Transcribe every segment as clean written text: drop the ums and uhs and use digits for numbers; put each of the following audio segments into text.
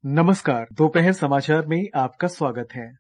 नमस्कार, दोपहर समाचार में आपका स्वागत है।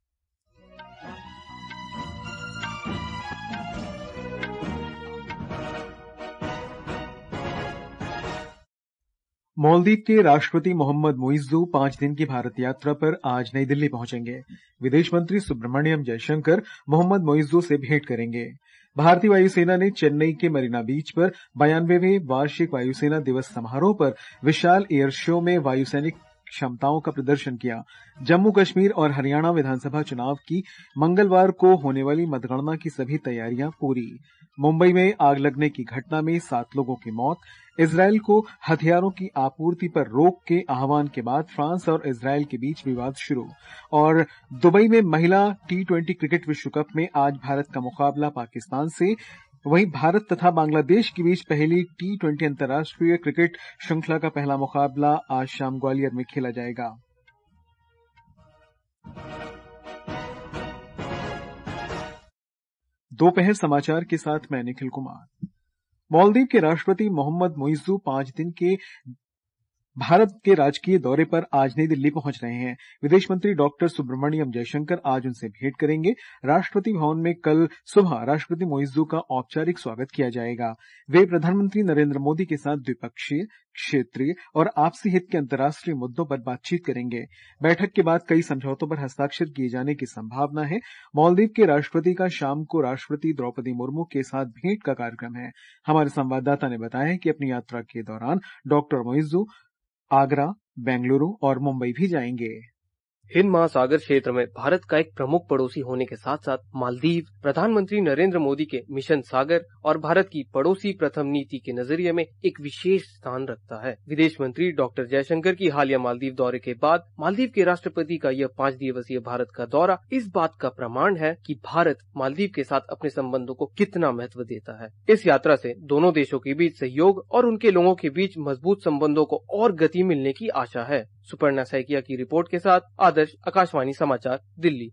मालदीव के राष्ट्रपति मोहम्मद मुइज्जू 5 दिन की भारत यात्रा पर आज नई दिल्ली पहुंचेंगे। विदेश मंत्री सुब्रमण्यम जयशंकर मोहम्मद मुइज्जू से भेंट करेंगे। भारतीय वायुसेना ने चेन्नई के मरीना बीच पर 92वें वार्षिक वायुसेना दिवस समारोह पर विशाल एयर शो में वायुसैनिक क्षमताओं का प्रदर्शन किया। जम्मू कश्मीर और हरियाणा विधानसभा चुनाव की मंगलवार को होने वाली मतगणना की सभी तैयारियां पूरी। मुंबई में आग लगने की घटना में 7 लोगों की मौत। इजरायल को हथियारों की आपूर्ति पर रोक के आह्वान के बाद फ्रांस और इजरायल के बीच विवाद शुरू। और दुबई में महिला T20 क्रिकेट विश्व कप में आज भारत का मुकाबला पाकिस्तान से। वहीं भारत तथा बांग्लादेश के बीच पहली T20 अंतर्राष्ट्रीय क्रिकेट श्रृंखला का पहला मुकाबला आज शाम ग्वालियर में खेला जाएगा। दोपहर समाचार के साथ मैं निखिल कुमार। मालदीव के राष्ट्रपति मोहम्मद मुइज्जू 5 दिन के भारत के राजकीय दौरे पर आज नई दिल्ली पहुंच रहे हैं। विदेश मंत्री डॉक्टर सुब्रमण्यम जयशंकर आज उनसे भेंट करेंगे। राष्ट्रपति भवन में कल सुबह राष्ट्रपति मुइज्जू का औपचारिक स्वागत किया जाएगा। वे प्रधानमंत्री नरेंद्र मोदी के साथ द्विपक्षीय, क्षेत्रीय और आपसी हित के अंतर्राष्ट्रीय मुद्दों पर बातचीत करेंगे। बैठक के बाद कई समझौतों पर हस्ताक्षर किए जाने की संभावना है। मालदीव के राष्ट्रपति का शाम को राष्ट्रपति द्रौपदी मुर्मू के साथ भेंट का कार्यक्रम है। हमारे संवाददाता ने बताया है कि अपनी यात्रा के दौरान डॉक्टर मुइज्जू आगरा, बेंगलुरु और मुंबई भी जाएंगे। हिंद महासागर क्षेत्र में भारत का एक प्रमुख पड़ोसी होने के साथ साथ मालदीव प्रधानमंत्री नरेंद्र मोदी के मिशन सागर और भारत की पड़ोसी प्रथम नीति के नजरिए में एक विशेष स्थान रखता है। विदेश मंत्री डॉक्टर जयशंकर की हालिया मालदीव दौरे के बाद मालदीव के राष्ट्रपति का यह 5 दिवसीय भारत का दौरा इस बात का प्रमाण है कि भारत मालदीव के साथ अपने संबंधों को कितना महत्व देता है। इस यात्रा से दोनों देशों के बीच सहयोग और उनके लोगों के बीच मजबूत संबंधों को और गति मिलने की आशा है। सुपर्णा सैकिया की रिपोर्ट के साथ आदर्श, आकाशवाणी समाचार, दिल्ली।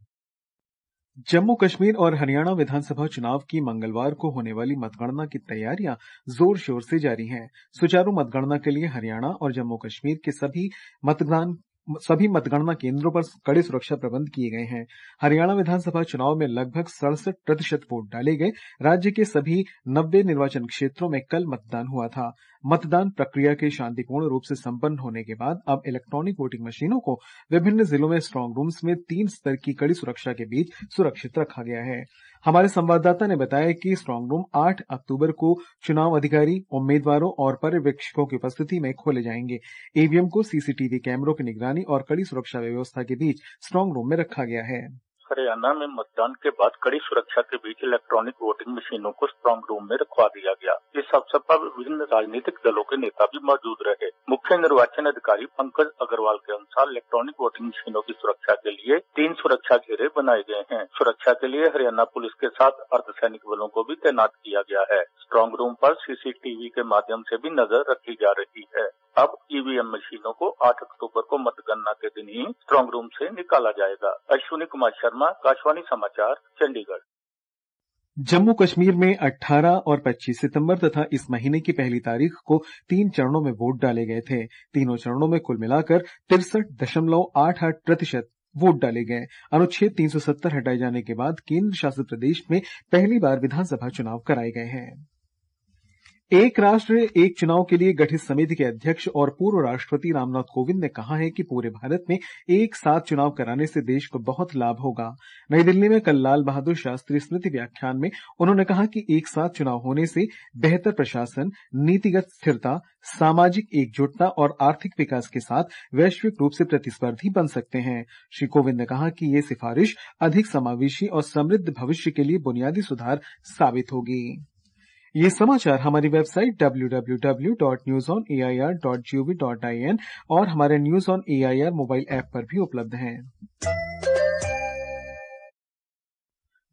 जम्मू कश्मीर और हरियाणा विधानसभा चुनाव की मंगलवार को होने वाली मतगणना की तैयारियां जोर शोर से जारी हैं। सुचारू मतगणना के लिए हरियाणा और जम्मू कश्मीर के सभी मतगणना केंद्रों पर कड़े सुरक्षा प्रबंध किए गए हैं। हरियाणा विधानसभा चुनाव में लगभग 67% वोट डाले गए। राज्य के सभी 90 निर्वाचन क्षेत्रों में कल मतदान हुआ था। मतदान प्रक्रिया के शांतिपूर्ण रूप से संपन्न होने के बाद अब इलेक्ट्रॉनिक वोटिंग मशीनों को विभिन्न जिलों में स्ट्रांग रूम्स में 3 स्तर की कड़ी सुरक्षा के बीच सुरक्षित रखा गया है। हमारे संवाददाता ने बताया कि स्ट्रांग रूम 8 अक्टूबर को चुनाव अधिकारी, उम्मीदवारों और पर्यवेक्षकों की उपस्थिति में खोले जाएंगे। ईवीएम को सीसीटीवी कैमरों की निगरानी और कड़ी सुरक्षा व्यवस्था के बीच स्ट्रांग रूम में रखा गया है। हरियाणा में मतदान के बाद कड़ी सुरक्षा के बीच इलेक्ट्रॉनिक वोटिंग मशीनों को स्ट्रांग रूम में रखवा दिया गया। इस अवसर पर विभिन्न राजनीतिक दलों के नेता भी मौजूद रहे। मुख्य निर्वाचन अधिकारी पंकज अग्रवाल के अनुसार इलेक्ट्रॉनिक वोटिंग मशीनों की सुरक्षा के लिए 3 सुरक्षा घेरे बनाए गए हैं। सुरक्षा के लिए हरियाणा पुलिस के साथ अर्धसैनिक बलों को भी तैनात किया गया है। स्ट्रांग रूम पर सीसीटीवी के माध्यम से भी नजर रखी जा रही है। अब ईवीएम मशीनों को 8 अक्टूबर को मतगणना के दिन ही स्ट्रांग रूम से निकाला जाएगा। अश्विनी कुमार शर्मा, आकाशवाणी समाचार, चंडीगढ़। जम्मू कश्मीर में 18 और 25 सितंबर तथा इस महीने की पहली तारीख को 3 चरणों में वोट डाले गए थे। तीनों चरणों में कुल मिलाकर 63.88% वोट डाले गए। अनुच्छेद 370 हटाए जाने के बाद केंद्र शासित प्रदेश में पहली बार विधानसभा चुनाव कराए गए हैं। एक राष्ट्र एक चुनाव के लिए गठित समिति के अध्यक्ष और पूर्व राष्ट्रपति रामनाथ कोविंद ने कहा है कि पूरे भारत में एक साथ चुनाव कराने से देश को बहुत लाभ होगा। नई दिल्ली में कल लाल बहादुर शास्त्री स्मृति व्याख्यान में उन्होंने कहा कि एक साथ चुनाव होने से बेहतर प्रशासन, नीतिगत स्थिरता, सामाजिक एकजुटता और आर्थिक विकास के साथ वैश्विक रूप से प्रतिस्पर्धी बन सकते हैं। श्री कोविंद ने कहा कि ये सिफारिश अधिक समावेशी और समृद्ध भविष्य के लिए बुनियादी सुधार साबित होगी। ये समाचार हमारी वेबसाइट www.newsonair.gov.in और हमारे news on AIR mobile app पर भी उपलब्ध हैं।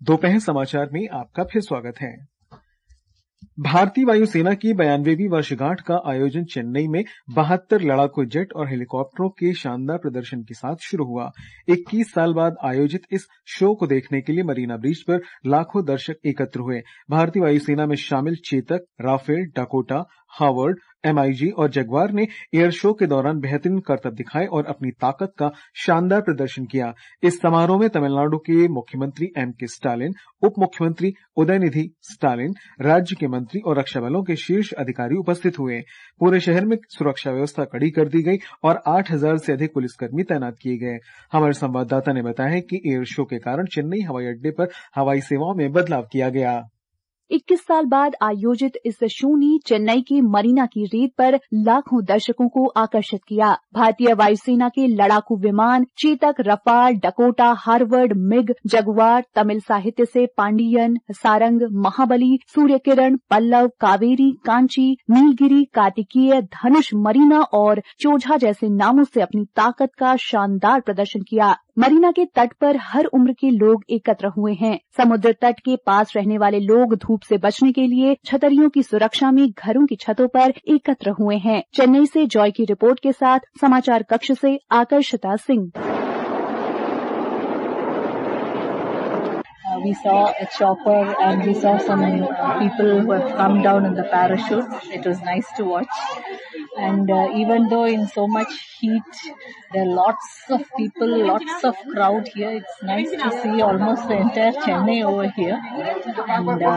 दोपहर समाचार में आपका फिर स्वागत है। भारतीय वायुसेना की 92वीं वर्षगांठ का आयोजन चेन्नई में 72 लड़ाकू जेट और हेलीकॉप्टरों के शानदार प्रदर्शन के साथ शुरू हुआ। 21 साल बाद आयोजित इस शो को देखने के लिए मरीना ब्रिज पर लाखों दर्शक एकत्र हुए। भारतीय वायुसेना में शामिल Chetak, Rafale, Dakota, Harvard, MiG और जगुआर ने एयर शो के दौरान बेहतरीन करतब दिखाए और अपनी ताकत का शानदार प्रदर्शन किया। इस समारोह में तमिलनाडु के मुख्यमंत्री M.K. स्टालिन, उप मुख्यमंत्री उदयनिधि स्टालिन, राज्य के मंत्री और रक्षा बलों के शीर्ष अधिकारी उपस्थित हुए। पूरे शहर में सुरक्षा व्यवस्था कड़ी कर दी गई और 8,000 से अधिक पुलिसकर्मी तैनात किए गए। हमारे संवाददाता ने बताया कि एयर शो के कारण चेन्नई हवाई अड्डे पर हवाई सेवाओं में बदलाव किया गया। 21 साल बाद आयोजित इस शो ने चेन्नई के मरीना की रेत पर लाखों दर्शकों को आकर्षित किया। भारतीय वायुसेना के लड़ाकू विमान Chetak, Rafale, Dakota, Harvard, MiG, Jaguar, Tamil साहित्य से पांडियन, सारंग, महाबली, सूर्यकिरण, पल्लव, कावेरी, कांची, नीलगिरी, कार्तिकेय, धनुष, मरीना और चोझा जैसे नामों से अपनी ताकत का शानदार प्रदर्शन किया। मरीना के तट पर हर उम्र के लोग एकत्र हुए हैं। समुद्र तट के पास रहने वाले लोग धूप से बचने के लिए छतरियों की सुरक्षा में घरों की छतों पर एकत्र हुए हैं। चेन्नई से जॉय की रिपोर्ट के साथ समाचार कक्ष से आकर्षिता Singh. We saw a chopper and we saw some people who have come down in the parachutes. It was nice to watch. And even though in so much heat, there are lots of people, lots of crowd here. It's nice to see almost the entire Chennai over here. And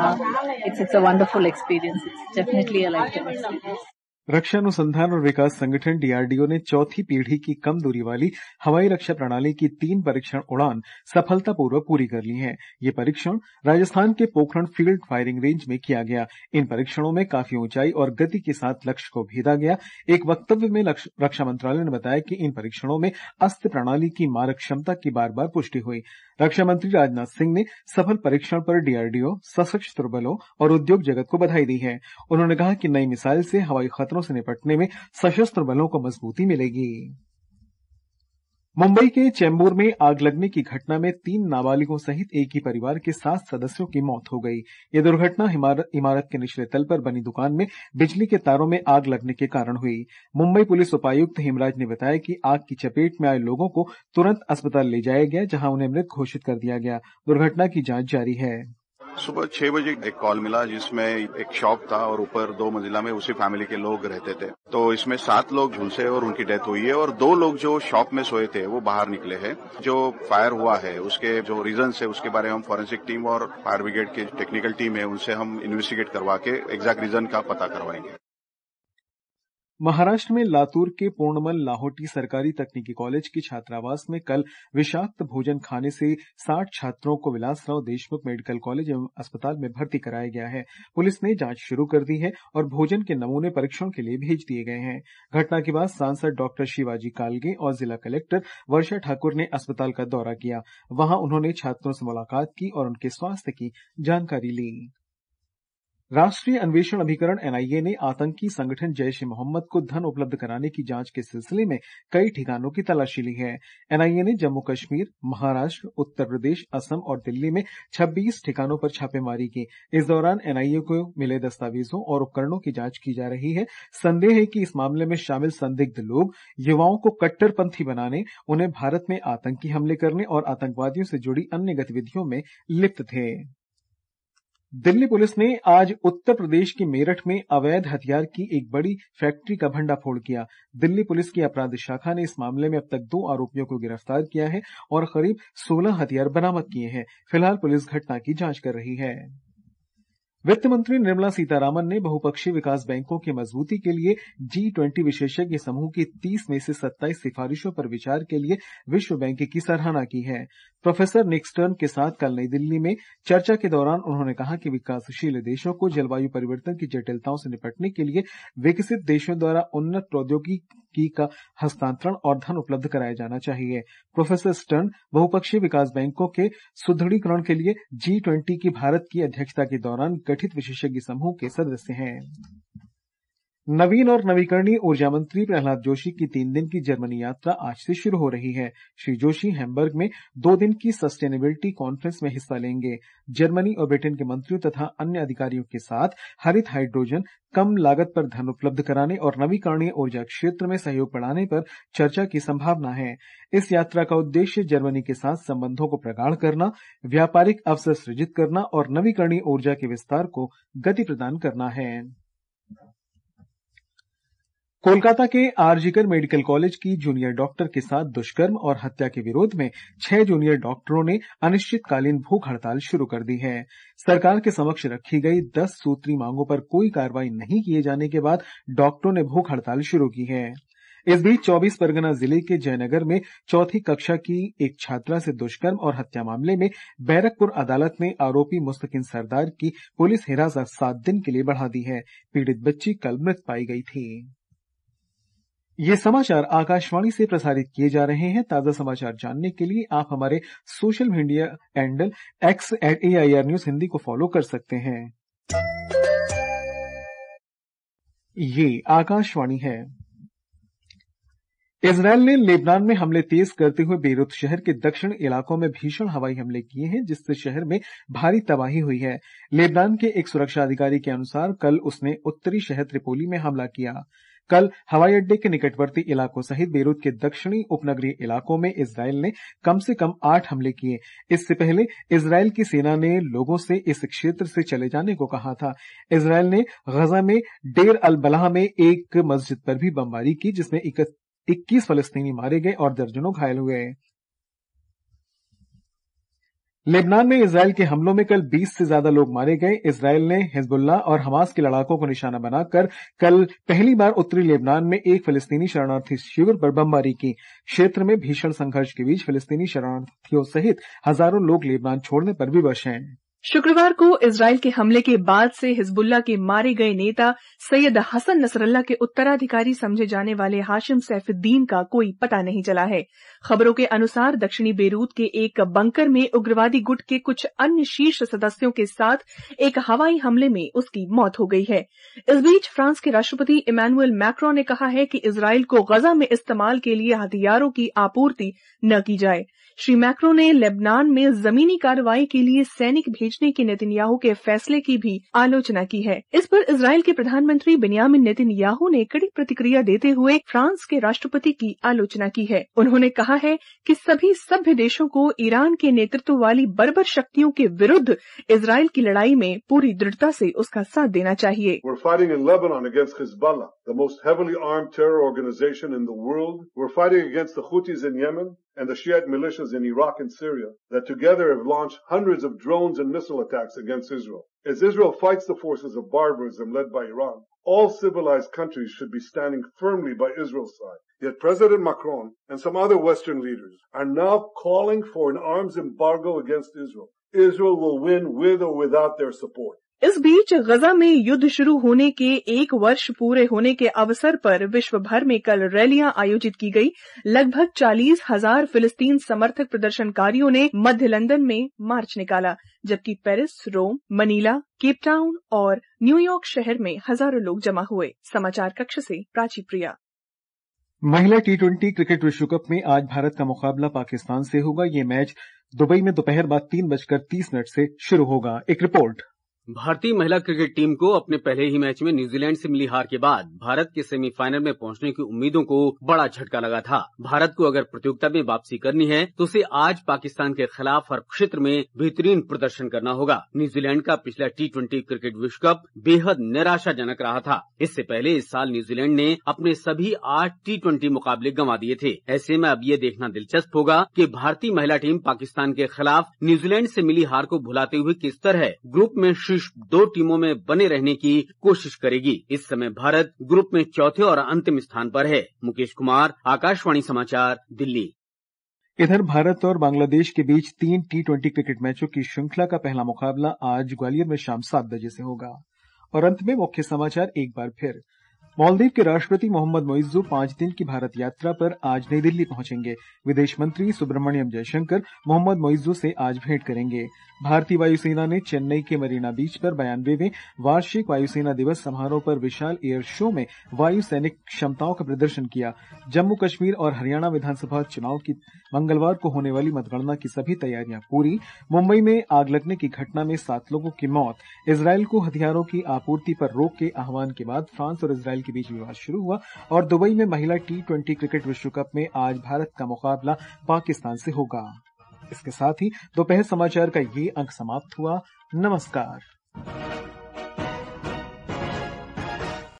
it's a wonderful experience. It's definitely a lifetime experience. रक्षा अनुसंधान और विकास संगठन DRDO ने चौथी पीढ़ी की कम दूरी वाली हवाई रक्षा प्रणाली की 3 परीक्षण उड़ान सफलतापूर्वक पूरी कर ली है। ये परीक्षण राजस्थान के पोखरण फील्ड फायरिंग रेंज में किया गया। इन परीक्षणों में काफी ऊंचाई और गति के साथ लक्ष्य को भेदा गया। एक वक्तव्य में रक्षा मंत्रालय ने बताया कि इन परीक्षणों में अस्त्र प्रणाली की मारक क्षमता की बार-बार पुष्टि हुई। रक्षा मंत्री राजनाथ सिंह ने सफल परीक्षण पर DRDO, सशस्त्र बलों और उद्योग जगत को बधाई दी है। उन्होंने कहा कि नई मिसाइल से हवाई खतरों से निपटने में सशस्त्र बलों को मजबूती मिलेगी। मुंबई के चेंबूर में आग लगने की घटना में 3 नाबालिगों सहित एक ही परिवार के 7 सदस्यों की मौत हो गई। ये दुर्घटना इमारत के निचले तल पर बनी दुकान में बिजली के तारों में आग लगने के कारण हुई। मुंबई पुलिस उपायुक्त हेमराज ने बताया कि आग की चपेट में आए लोगों को तुरंत अस्पताल ले जाया गया, जहां उन्हें मृत घोषित कर दिया गया। दुर्घटना की जांच जारी है। सुबह 6 बजे एक कॉल मिला जिसमें एक शॉप था और ऊपर 2 मंजिला में उसी फैमिली के लोग रहते थे। तो इसमें 7 लोग झुलसे और उनकी डेथ हुई है और 2 लोग जो शॉप में सोए थे वो बाहर निकले हैं। जो फायर हुआ है उसके जो रीजन है उसके बारे में हम फॉरेंसिक टीम और फायर ब्रिगेड की टेक्निकल टीम है उनसे हम इन्वेस्टिगेट करवा के एग्जैक्ट रीजन का पता करवाएंगे। महाराष्ट्र में लातूर के पूर्णमल लाहोटी सरकारी तकनीकी कॉलेज के छात्रावास में कल विषाक्त भोजन खाने से 60 छात्रों को विलासराव देशमुख मेडिकल कॉलेज एवं अस्पताल में भर्ती कराया गया है। पुलिस ने जांच शुरू कर दी है और भोजन के नमूने परीक्षण के लिए भेज दिए गए हैं। घटना के बाद सांसद डॉक्टर शिवाजी कालगे और जिला कलेक्टर वर्षा ठाकुर ने अस्पताल का दौरा किया। वहां उन्होंने छात्रों से मुलाकात की और उनके स्वास्थ्य की जानकारी ली। राष्ट्रीय अन्वेषण अभिकरण NIA ने आतंकी संगठन जैश-ए-मोहम्मद को धन उपलब्ध कराने की जांच के सिलसिले में कई ठिकानों की तलाशी ली है। NIA ने जम्मू कश्मीर, महाराष्ट्र, उत्तर प्रदेश, असम और दिल्ली में 26 ठिकानों पर छापेमारी की। इस दौरान NIA को मिले दस्तावेजों और उपकरणों की जांच की जा रही है। संदेह है कि इस मामले में शामिल संदिग्ध लोग युवाओं को कट्टरपंथी बनाने, उन्हें भारत में आतंकी हमले करने और आतंकवादियों से जुड़ी अन्य गतिविधियों में लिप्त थे। दिल्ली पुलिस ने आज उत्तर प्रदेश के मेरठ में अवैध हथियार की एक बड़ी फैक्ट्री का भंडाफोड़ किया। दिल्ली पुलिस की अपराध शाखा ने इस मामले में अब तक 2 आरोपियों को गिरफ्तार किया है और करीब 16 हथियार बरामद किए हैं। फिलहाल पुलिस घटना की जांच कर रही है। वित्त मंत्री निर्मला सीतारामन ने बहुपक्षीय विकास बैंकों की मजबूती के लिए G20 विशेषज्ञ समूह की 30 में से 27 सिफारिशों पर विचार के लिए विश्व बैंक की सराहना की है। प्रोफेसर निक स्टर्न के साथ कल नई दिल्ली में चर्चा के दौरान उन्होंने कहा कि विकासशील देशों को जलवायु परिवर्तन की जटिलताओं से निपटने के लिए विकसित देशों द्वारा उन्नत प्रौद्योगिकी का हस्तांतरण और धन उपलब्ध कराया जाना चाहिए। प्रोफेसर स्टर्न बहुपक्षीय विकास बैंकों के सुदृढ़ीकरण के लिए G20 की भारत की अध्यक्षता के दौरान गठित विशेषज्ञ समूह के सदस्य हैं। नवीन और नवीकरणीय ऊर्जा मंत्री प्रहलाद जोशी की 3 दिन की जर्मनी यात्रा आज से शुरू हो रही है। श्री जोशी हैम्बर्ग में 2 दिन की सस्टेनेबिलिटी कॉन्फ्रेंस में हिस्सा लेंगे। जर्मनी और ब्रिटेन के मंत्रियों तथा अन्य अधिकारियों के साथ हरित हाइड्रोजन, कम लागत पर धन उपलब्ध कराने और नवीकरणीय ऊर्जा क्षेत्र में सहयोग बढ़ाने पर चर्चा की संभावना है। इस यात्रा का उद्देश्य जर्मनी के साथ संबंधों को प्रगाढ़ करना, व्यापारिक अवसर सृजित करना और नवीकरणीय ऊर्जा के विस्तार को गति प्रदान करना है। कोलकाता के आरजीकर मेडिकल कॉलेज की जूनियर डॉक्टर के साथ दुष्कर्म और हत्या के विरोध में 6 जूनियर डॉक्टरों ने अनिश्चितकालीन भूख हड़ताल शुरू कर दी है। सरकार के समक्ष रखी गई 10 सूत्री मांगों पर कोई कार्रवाई नहीं किए जाने के बाद डॉक्टरों ने भूख हड़ताल शुरू की है। इस बीच 24 परगना जिले के जयनगर में चौथी कक्षा की एक छात्रा से दुष्कर्म और हत्या मामले में बैरकपुर अदालत ने आरोपी मुस्तकिन सरदार की पुलिस हिरासत 7 दिन के लिए बढ़ा दी है। पीड़ित बच्ची कल मृत पाई गई थी। ये समाचार आकाशवाणी से प्रसारित किए जा रहे हैं। ताजा समाचार जानने के लिए आप हमारे social media handle x@AIR News Hindi को फॉलो कर सकते हैं। ये आकाशवाणी है। इजरायल ने लेबनान में हमले तेज करते हुए बेरूत शहर के दक्षिण इलाकों में भीषण हवाई हमले किए हैं, जिससे शहर में भारी तबाही हुई है। लेबनान के एक सुरक्षा अधिकारी के अनुसार कल उसने उत्तरी शहर त्रिपोली में हमला किया। कल हवाई अड्डे के निकटवर्ती इलाकों सहित बेरूत के दक्षिणी उपनगरीय इलाकों में इजरायल ने कम से कम 8 हमले किए। इससे पहले इजरायल की सेना ने लोगों से इस क्षेत्र से चले जाने को कहा था। इजरायल ने गजा में डेर अल बलाह में एक मस्जिद पर भी बमबारी की, जिसमें 21 फलस्तीनी मारे गए और दर्जनों घायल हुए। लेबनान में इजरायल के हमलों में कल 20 से ज्यादा लोग मारे गए। इजरायल ने हिजबुल्लाह और हमास के लड़ाकों को निशाना बनाकर कल पहली बार उत्तरी लेबनान में एक फलस्तीनी शरणार्थी शिविर पर बमबारी की। क्षेत्र में भीषण संघर्ष के बीच फलस्तीनी शरणार्थियों सहित हजारों लोग लेबनान छोड़ने पर विवश हैं। शुक्रवार को इजरायल के हमले के बाद से हिजबुल्लाह के मारे गए नेता सैयद हसन नसरल्लाह के उत्तराधिकारी समझे जाने वाले हाशिम सैफुद्दीन का कोई पता नहीं चला है। खबरों के अनुसार दक्षिणी बेरूत के एक बंकर में उग्रवादी गुट के कुछ अन्य शीर्ष सदस्यों के साथ एक हवाई हमले में उसकी मौत हो गई है। इस बीच फ्रांस के राष्ट्रपति इमैनुअल मैक्रों ने कहा है कि इजरायल को गजा में इस्तेमाल के लिए हथियारों की आपूर्ति न की जाए। श्री मैक्रों ने लेबनान में जमीनी कार्रवाई के लिए सैनिक भेजने के नेतन्याहू के फैसले की भी आलोचना की है। इस पर इजरायल के प्रधानमंत्री बेन्यामिन नेतन्याहू ने कड़ी प्रतिक्रिया देते हुए फ्रांस के राष्ट्रपति की आलोचना की है। उन्होंने कहा है कि सभी सभ्य देशों को ईरान के नेतृत्व वाली बर्बर शक्तियों के विरुद्ध इजरायल की लड़ाई में पूरी दृढ़ता से उसका साथ देना चाहिए। We're fighting in Lebanon against Hezbollah, the most heavily armed terror organization in the world. We're fighting against the Houthis in Yemen and the Shiite militias in Iraq and Syria that together have launched hundreds of drones and missile attacks against Israel. As Israel fights the forces of barbarism led by Iran, all civilized countries should be standing firmly by Israel's side. Yet President Macron and some other Western leaders are now calling for an arms embargo against Israel. Israel will win with or without their support. इस बीच गजा में युद्ध शुरू होने के 1 वर्ष पूरे होने के अवसर पर विश्व भर में कल रैलियां आयोजित की गई। लगभग 40,000 फिलिस्तीन समर्थक प्रदर्शनकारियों ने मध्य लंदन में मार्च निकाला, जबकि पेरिस, रोम, मनीला, केप टाउन और न्यूयॉर्क शहर में हजारों लोग जमा हुए। समाचार कक्ष से प्राची प्रिया। महिला T20 क्रिकेट विश्व कप में आज भारत का मुकाबला पाकिस्तान से होगा। ये मैच दुबई में दोपहर बाद 3:30 से शुरू होगा। एक रिपोर्ट। भारतीय महिला क्रिकेट टीम को अपने पहले ही मैच में न्यूजीलैंड से मिली हार के बाद भारत के सेमीफाइनल में पहुंचने की उम्मीदों को बड़ा झटका लगा था। भारत को अगर प्रतियोगिता में वापसी करनी है तो उसे आज पाकिस्तान के खिलाफ हर क्षेत्र में बेहतरीन प्रदर्शन करना होगा। न्यूजीलैंड का पिछला T20 क्रिकेट विश्व कप बेहद निराशाजनक रहा था। इससे पहले इस साल न्यूजीलैंड ने अपने सभी 8 T20 मुकाबले गंवा दिए थे। ऐसे में अब ये देखना दिलचस्प होगा कि भारतीय महिला टीम पाकिस्तान के खिलाफ न्यूजीलैंड से मिली हार को भुलाते हुए किस तरह ग्रुप में 2 टीमों में बने रहने की कोशिश करेगी। इस समय भारत ग्रुप में चौथे और अंतिम स्थान पर है। मुकेश कुमार, आकाशवाणी समाचार, दिल्ली। इधर भारत और बांग्लादेश के बीच 3 T20 क्रिकेट मैचों की श्रृंखला का पहला मुकाबला आज ग्वालियर में शाम 7 बजे से होगा। और अंत में मुख्य समाचार एक बार फिर। मालदीव के राष्ट्रपति मोहम्मद मोइज्जू 5 दिन की भारत यात्रा पर आज नई दिल्ली पहुंचेंगे। विदेश मंत्री सुब्रमण्यम जयशंकर मोहम्मद मोइज्जू से आज भेंट करेंगे। भारतीय वायुसेना ने चेन्नई के मरीना बीच पर 92वें वार्षिक वायुसेना दिवस समारोह पर विशाल एयर शो में वायु सैनिक क्षमताओं का प्रदर्शन किया। जम्मू कश्मीर और हरियाणा विधानसभा चुनाव की मंगलवार को होने वाली मतगणना की सभी तैयारियां पूरी। मुंबई में आग लगने की घटना में 7 लोगों की मौत। इजरायल को हथियारों की आपूर्ति पर रोक के आह्वान के बाद फ्रांस और इजरायल के बीच विवाद शुरू हुआ। और दुबई में महिला T20 क्रिकेट विश्व कप में आज भारत का मुकाबला पाकिस्तान से होगा। इसके साथ ही दोपहर समाचार का ये अंक समाप्त हुआ। नमस्कार।